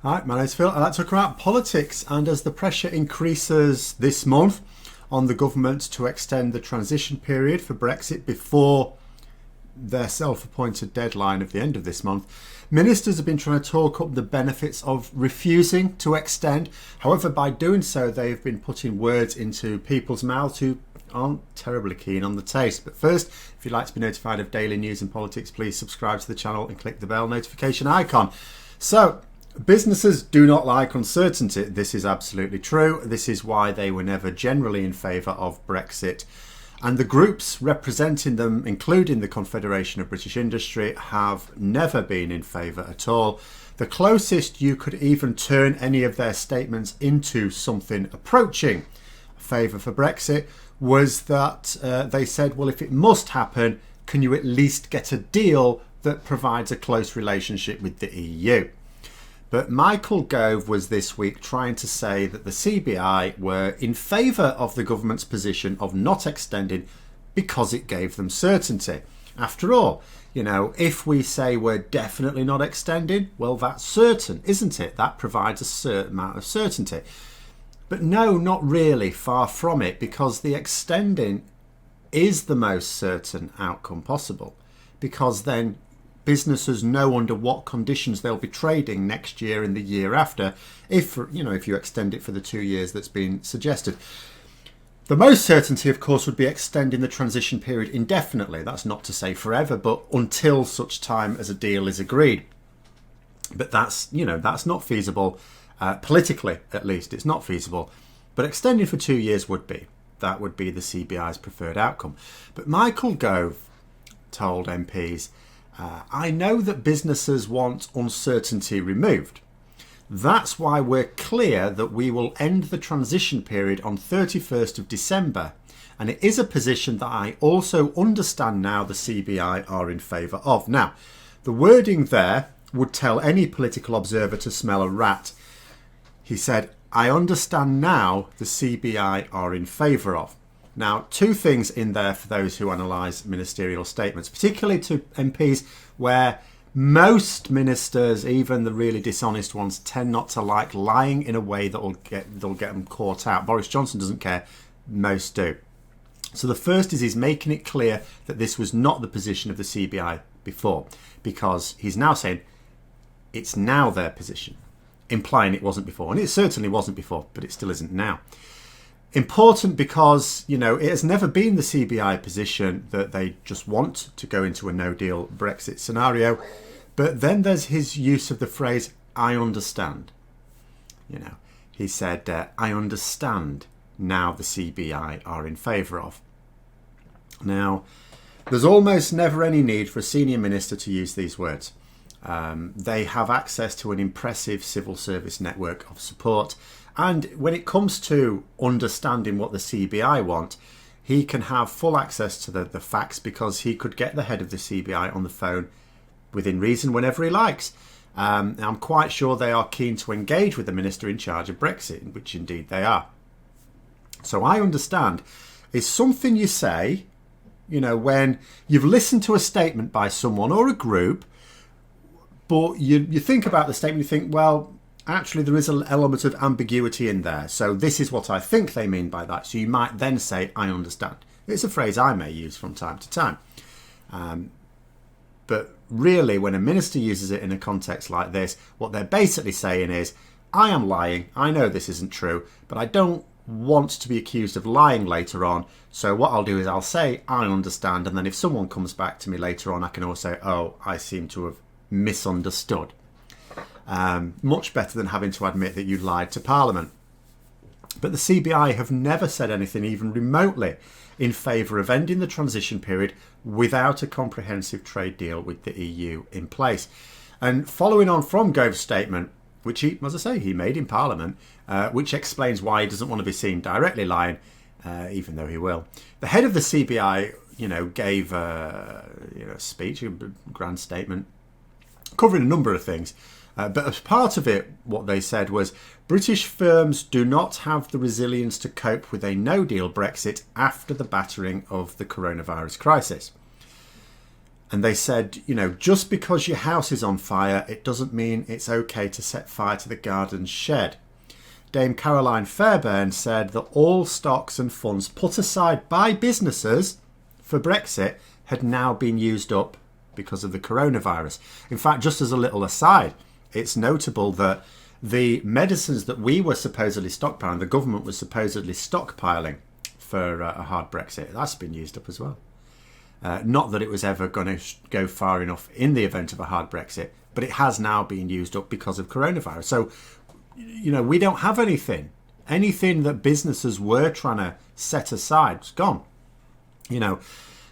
Hi, my name's Phil. I'd like to talk about politics, and as the pressure increases this month on the government to extend the transition period for Brexit before their self-appointed deadline of the end of this month, ministers have been trying to talk up the benefits of refusing to extend. However, by doing so, they've been putting words into people's mouths who aren't terribly keen on the taste. But first, if you'd like to be notified of daily news and politics, please subscribe to the channel and click the bell notification icon. So, businesses do not like uncertainty. This is absolutely true. This is why they were never generally in favour of Brexit. And the groups representing them, including the Confederation of British Industry, have never been in favour at all. The closest you could even turn any of their statements into something approaching favour for Brexit was that they said, well, if it must happen, can you at least get a deal that provides a close relationship with the EU? But Michael Gove was this week trying to say that the CBI were in favour of the government's position of not extending because it gave them certainty. After all, if we say we're definitely not extending, well, that's certain, isn't it? That provides a certain amount of certainty. But no, not really, far from it, because the extending is the most certain outcome possible, because then businesses know under what conditions they'll be trading next year and the year after, if you extend it for the 2 years that's been suggested. The most certainty, of course, would be extending the transition period indefinitely. That's not to say forever, but until such time as a deal is agreed. But that's not feasible, politically at least. It's not feasible. But extending for 2 years would be. That would be the CBI's preferred outcome. But Michael Gove told MPs, I know that businesses want uncertainty removed. That's why we're clear that we will end the transition period on 31st of December. And it is a position that I also understand now the CBI are in favour of. Now, the wording there would tell any political observer to smell a rat. He said, I understand now the CBI are in favour of. Now, two things in there for those who analyse ministerial statements, particularly to MPs, where most ministers, even the really dishonest ones, tend not to like lying in a way that'll get them caught out. Boris Johnson doesn't care, most do. So the first is he's making it clear that this was not the position of the CBI before, because he's now saying it's now their position, implying it wasn't before. And it certainly wasn't before, but it still isn't now. Important because, it has never been the CBI position that they just want to go into a no-deal Brexit scenario. But then there's his use of the phrase, I understand. He said, I understand now the CBI are in favour of. Now, there's almost never any need for a senior minister to use these words. They have access to an impressive civil service network of support. And when it comes to understanding what the CBI want, he can have full access to the facts, because he could get the head of the CBI on the phone within reason whenever he likes. I'm quite sure they are keen to engage with the minister in charge of Brexit, which indeed they are. So I understand is something you say, when you've listened to a statement by someone or a group, but you think about the statement, you think, well, actually, there is an element of ambiguity in there. So this is what I think they mean by that. So you might then say, I understand. It's a phrase I may use from time to time. But really, when a minister uses it in a context like this, what they're basically saying is, I am lying. I know this isn't true, but I don't want to be accused of lying later on. So what I'll do is I'll say, I understand. And then if someone comes back to me later on, I can always say, oh, I seem to have misunderstood. Much better than having to admit that you lied to Parliament. But the CBI have never said anything even remotely in favour of ending the transition period without a comprehensive trade deal with the EU in place. And following on from Gove's statement, which he, as I say, he made in Parliament, which explains why he doesn't want to be seen directly lying, even though he will. The head of the CBI, gave a speech, a grand statement, covering a number of things. But as part of it, what they said was, British firms do not have the resilience to cope with a no-deal Brexit after the battering of the coronavirus crisis. And they said, just because your house is on fire, it doesn't mean it's okay to set fire to the garden shed. Dame Caroline Fairbairn said that all stocks and funds put aside by businesses for Brexit had now been used up because of the coronavirus. In fact, just as a little aside, it's notable that the medicines that we were supposedly stockpiling, the government was supposedly stockpiling for a hard Brexit, that's been used up as well. Not that it was ever going to go far enough in the event of a hard Brexit, but it has now been used up because of coronavirus. So, we don't have anything. Anything that businesses were trying to set aside is gone.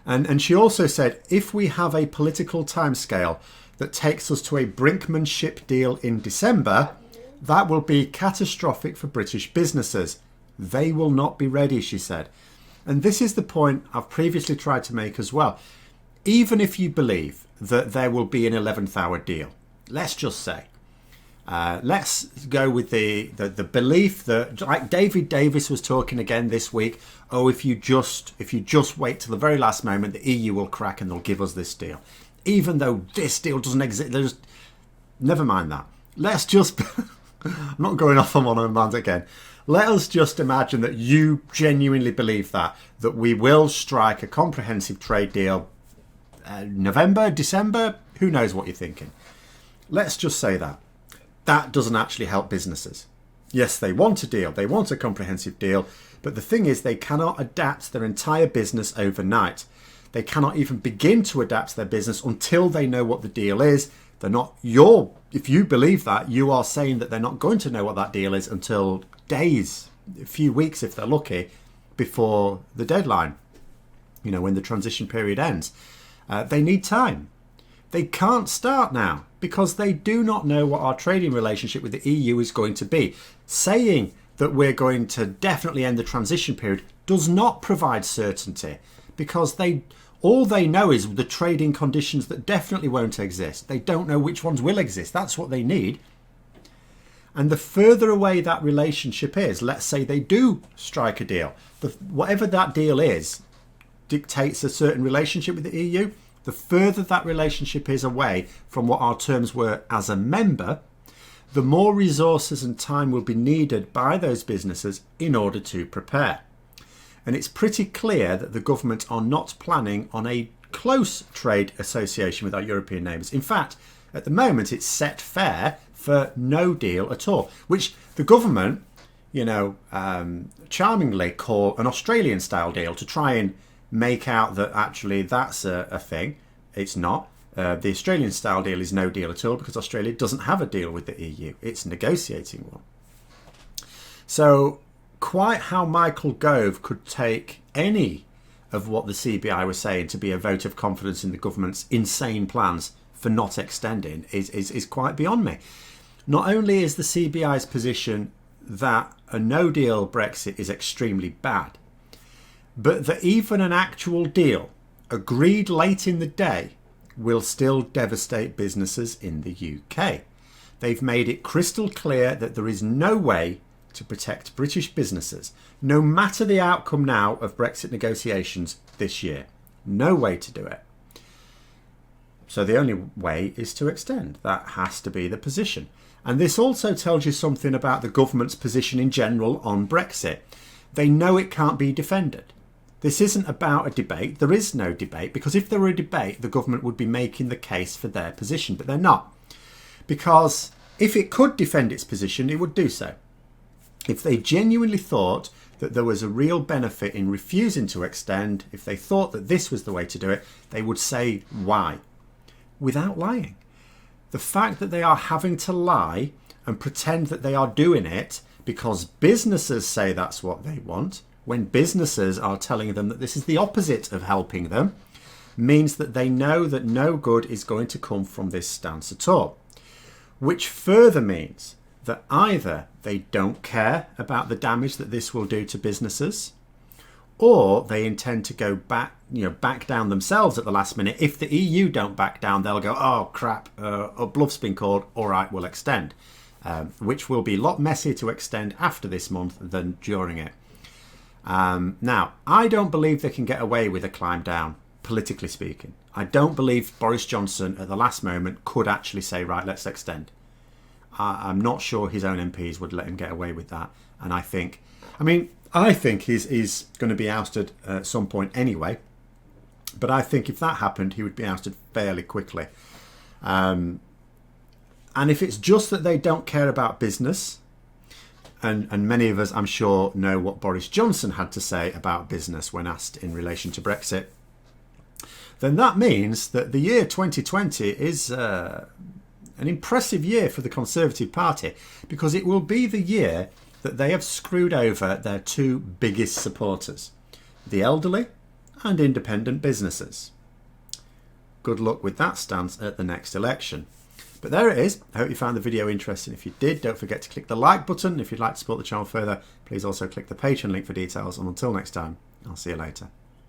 And she also said, if we have a political timescale that takes us to a brinkmanship deal in December, that will be catastrophic for British businesses. They will not be ready, she said. And this is the point I've previously tried to make as well. Even if you believe that there will be an 11th hour deal, let's just say, let's go with the belief that, like David Davis was talking again this week, if you just wait till the very last moment, the EU will crack and they'll give us this deal. Even though this deal doesn't exist, never mind that. Let's just, I'm not going off on one of my again. Let us just imagine that you genuinely believe that we will strike a comprehensive trade deal November, December, who knows what you're thinking. Let's just say that. That doesn't actually help businesses. Yes, they want a deal, they want a comprehensive deal, but the thing is they cannot adapt their entire business overnight. They cannot even begin to adapt their business until they know what the deal is. If you believe that, you are saying that they're not going to know what that deal is until days, a few weeks if they're lucky, before the deadline, when the transition period ends. They need time. They can't start now because they do not know what our trading relationship with the EU is going to be. Saying that we're going to definitely end the transition period does not provide certainty, because all they know is the trading conditions that definitely won't exist. They don't know which ones will exist. That's what they need. And the further away that relationship is, let's say they do strike a deal, whatever that deal is dictates a certain relationship with the EU. The further that relationship is away from what our terms were as a member, the more resources and time will be needed by those businesses in order to prepare. And it's pretty clear that the government are not planning on a close trade association with our European neighbours. In fact, at the moment, it's set fair for no deal at all, which the government, charmingly call an Australian-style deal to try and make out that actually that's a thing. It's not. The Australian-style deal is no deal at all because Australia doesn't have a deal with the EU. It's negotiating one. So quite how Michael Gove could take any of what the CBI was saying to be a vote of confidence in the government's insane plans for not extending is quite beyond me. Not only is the CBI's position that a no-deal Brexit is extremely bad, but that even an actual deal agreed late in the day will still devastate businesses in the UK. They've made it crystal clear that there is no way to protect British businesses, no matter the outcome now of Brexit negotiations this year. No way to do it. So the only way is to extend. That has to be the position. And this also tells you something about the government's position in general on Brexit. They know it can't be defended. This isn't about a debate. There is no debate, because if there were a debate, the government would be making the case for their position, but they're not. Because if it could defend its position, it would do so. If they genuinely thought that there was a real benefit in refusing to extend, if they thought that this was the way to do it, they would say why, without lying. The fact that they are having to lie and pretend that they are doing it because businesses say that's what they want, when businesses are telling them that this is the opposite of helping them, means that they know that no good is going to come from this stance at all. Which further means that either they don't care about the damage that this will do to businesses, or they intend to go back down themselves at the last minute. If the EU don't back down, they'll go, oh crap, a bluff's been called, all right, we'll extend. Which will be a lot messier to extend after this month than during it. Now, I don't believe they can get away with a climb down, politically speaking. I don't believe Boris Johnson at the last moment could actually say, right, let's extend. I'm not sure his own MPs would let him get away with that. And I think he's going to be ousted at some point anyway. But I think if that happened, he would be ousted fairly quickly. And if it's just that they don't care about business, and many of us, I'm sure, know what Boris Johnson had to say about business when asked in relation to Brexit, then that means that the year 2020 is an impressive year for the Conservative Party, because it will be the year that they have screwed over their two biggest supporters, the elderly and independent businesses. Good luck with that stance at the next election. But there it is. I hope you found the video interesting. If you did, don't forget to click the like button. If you'd like to support the channel further, please also click the Patreon link for details. And until next time, I'll see you later.